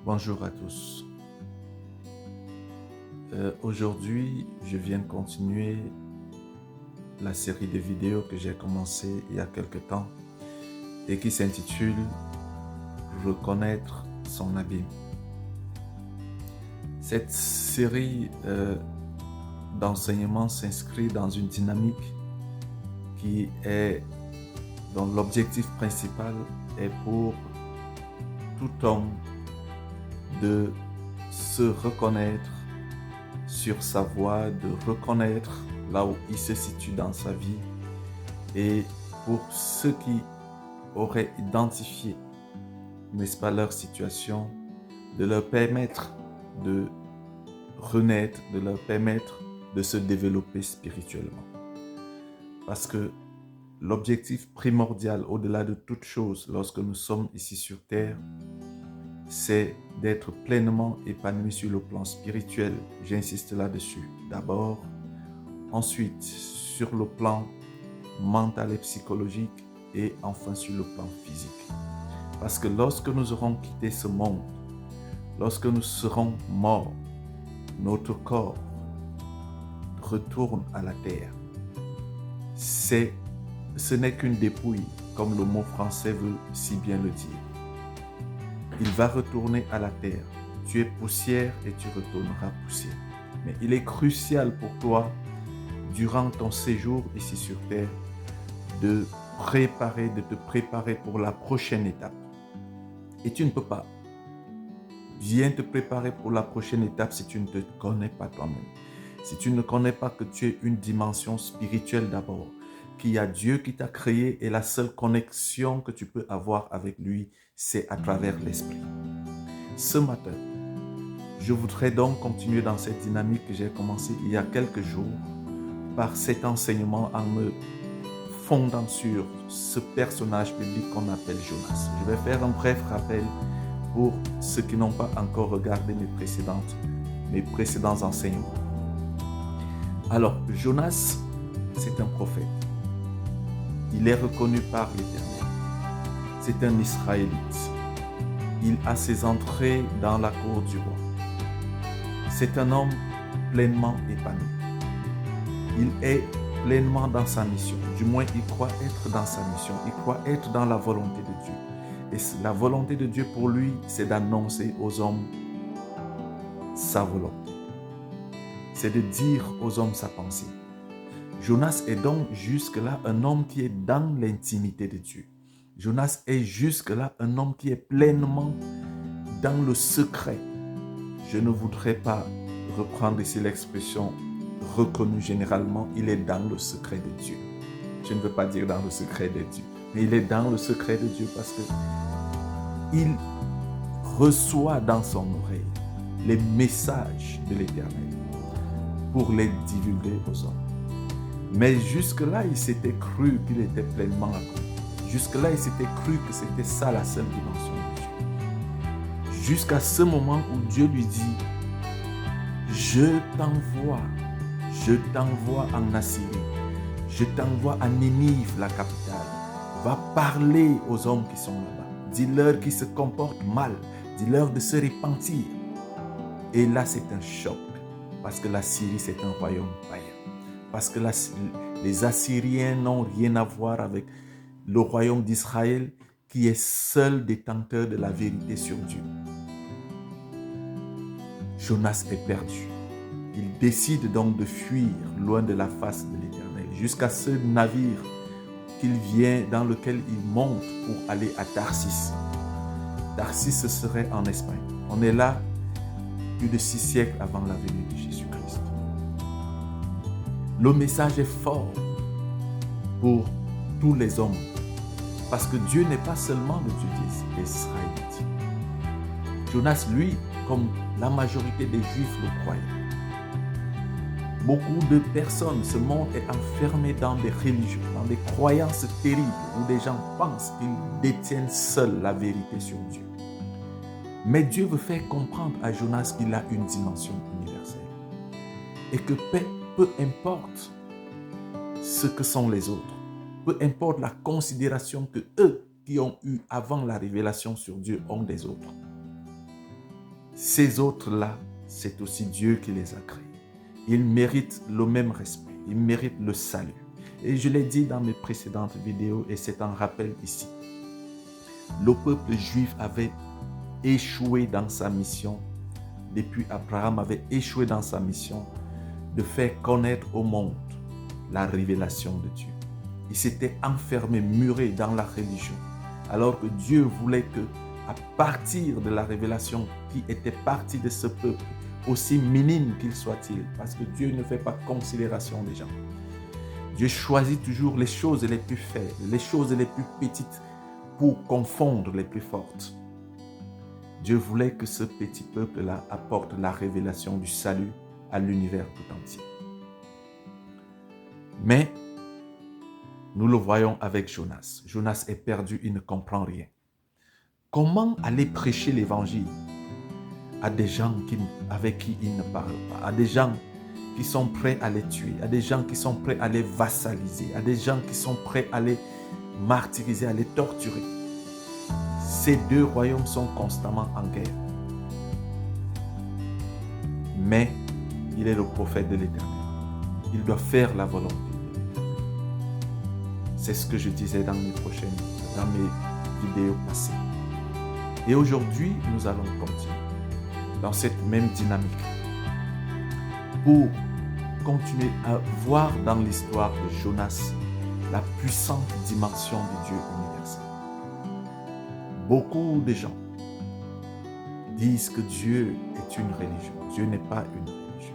Bonjour à tous. Aujourd'hui, je viens de continuer la série de vidéos que j'ai commencé il y a quelque temps et qui s'intitule Reconnaître son abîme. Cette série d'enseignements s'inscrit dans une dynamique qui est dont l'objectif principal est pour tout homme de se reconnaître sur sa voie, de reconnaître là où il se situe dans sa vie, et pour ceux qui auraient identifié, n'est-ce pas, leur situation, de leur permettre de renaître, de leur permettre de se développer spirituellement. Parce que l'objectif primordial, au-delà de toute chose, lorsque nous sommes ici sur terre, c'est d'être pleinement épanoui sur le plan spirituel. J'insiste là-dessus d'abord. Ensuite, sur le plan mental et psychologique, et enfin sur le plan physique. Parce que lorsque nous aurons quitté ce monde, lorsque nous serons morts, notre corps retourne à la terre. Ce n'est qu'une dépouille, comme le mot français veut si bien le dire. Il va retourner à la terre. Tu es poussière et tu retourneras poussière. Mais il est crucial pour toi, durant ton séjour ici sur terre, de te préparer pour la prochaine étape. Et tu ne peux pas bien te préparer pour la prochaine étape si tu ne te connais pas toi-même. Si tu ne connais pas que tu es une dimension spirituelle d'abord, qu'il y a Dieu qui t'a créé et la seule connexion que tu peux avoir avec lui, c'est à travers l'esprit. Ce matin, je voudrais donc continuer dans cette dynamique que j'ai commencée il y a quelques jours par cet enseignement en me fondant sur ce personnage biblique qu'on appelle Jonas. Je vais faire un bref rappel pour ceux qui n'ont pas encore regardé mes précédents enseignements. Alors, Jonas, c'est un prophète. Il est reconnu par l'Éternel. C'est un Israélite. Il a ses entrées dans la cour du roi. C'est un homme pleinement épanoui. Il est pleinement dans sa mission. Du moins, il croit être dans sa mission. Il croit être dans la volonté de Dieu. Et la volonté de Dieu pour lui, c'est d'annoncer aux hommes sa volonté. C'est de dire aux hommes sa pensée. Jonas est donc jusque-là un homme qui est dans l'intimité de Dieu. Jonas est jusque-là un homme qui est pleinement dans le secret. Je ne voudrais pas reprendre ici l'expression reconnue généralement, il est dans le secret de Dieu. Je ne veux pas dire dans le secret de Dieu, mais il est dans le secret de Dieu parce que il reçoit dans son oreille les messages de l'Éternel pour les divulguer aux hommes. Mais jusque-là, il s'était cru qu'il était pleinement accompli. Jusque-là, il s'était cru que c'était ça la seule dimension de Dieu. Jusqu'à ce moment où Dieu lui dit, je t'envoie en Assyrie, je t'envoie à Ninive, la capitale. Va parler aux hommes qui sont là-bas. Dis-leur qu'ils se comportent mal. Dis-leur de se repentir. Et là, c'est un choc. Parce que la Syrie, c'est un royaume païen. Parce que les Assyriens n'ont rien à voir avec le royaume d'Israël qui est seul détenteur de la vérité sur Dieu. Jonas est perdu. Il décide donc de fuir loin de la face de l'Éternel jusqu'à ce navire dans lequel il monte pour aller à Tarsis. Tarsis, ce serait en Espagne. On est là plus de 6 siècles avant la venue de Jésus-Christ. Le message est fort pour tous les hommes parce que Dieu n'est pas seulement le Dieu des Israélites. Jonas, lui, comme la majorité des Juifs le croyaient. Beaucoup de personnes, ce monde est enfermé dans des religions, dans des croyances terribles où des gens pensent qu'ils détiennent seuls la vérité sur Dieu. Mais Dieu veut faire comprendre à Jonas qu'il a une dimension universelle et que peu importe ce que sont les autres, peu importe la considération que eux qui ont eu avant la révélation sur Dieu ont des autres. Ces autres-là, c'est aussi Dieu qui les a créés. Ils méritent le même respect, ils méritent le salut. Et je l'ai dit dans mes précédentes vidéos et c'est un rappel ici. Le peuple juif avait échoué dans sa mission, depuis Abraham avait échoué dans sa mission de faire connaître au monde la révélation de Dieu. Il s'était enfermé, muré dans la religion, alors que Dieu voulait que, à partir de la révélation qui était partie de ce peuple, aussi minime qu'il soit-il, parce que Dieu ne fait pas considération des gens. Dieu choisit toujours les choses les plus faibles, les choses les plus petites pour confondre les plus fortes. Dieu voulait que ce petit peuple-là apporte la révélation du salut à l'univers tout entier. Mais nous le voyons avec Jonas. Jonas est perdu, il ne comprend rien. Comment aller prêcher l'évangile à des gens avec qui il ne parle pas, à des gens qui sont prêts à les tuer, à des gens qui sont prêts à les vassaliser, à des gens qui sont prêts à les martyriser, à les torturer? Ces deux royaumes sont constamment en guerre. Mais il est le prophète de l'Éternel. Il doit faire la volonté de l'Éternel. C'est ce que je disais dans mes vidéos passées. Et aujourd'hui, nous allons continuer dans cette même dynamique pour continuer à voir dans l'histoire de Jonas la puissante dimension du Dieu universel. Beaucoup de gens disent que Dieu est une religion. Dieu n'est pas une religion.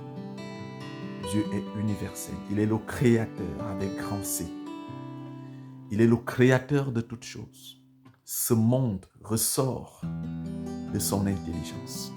Dieu est universel. Il est le créateur avec grand C. Il est le créateur de toutes choses. Ce monde ressort de son intelligence.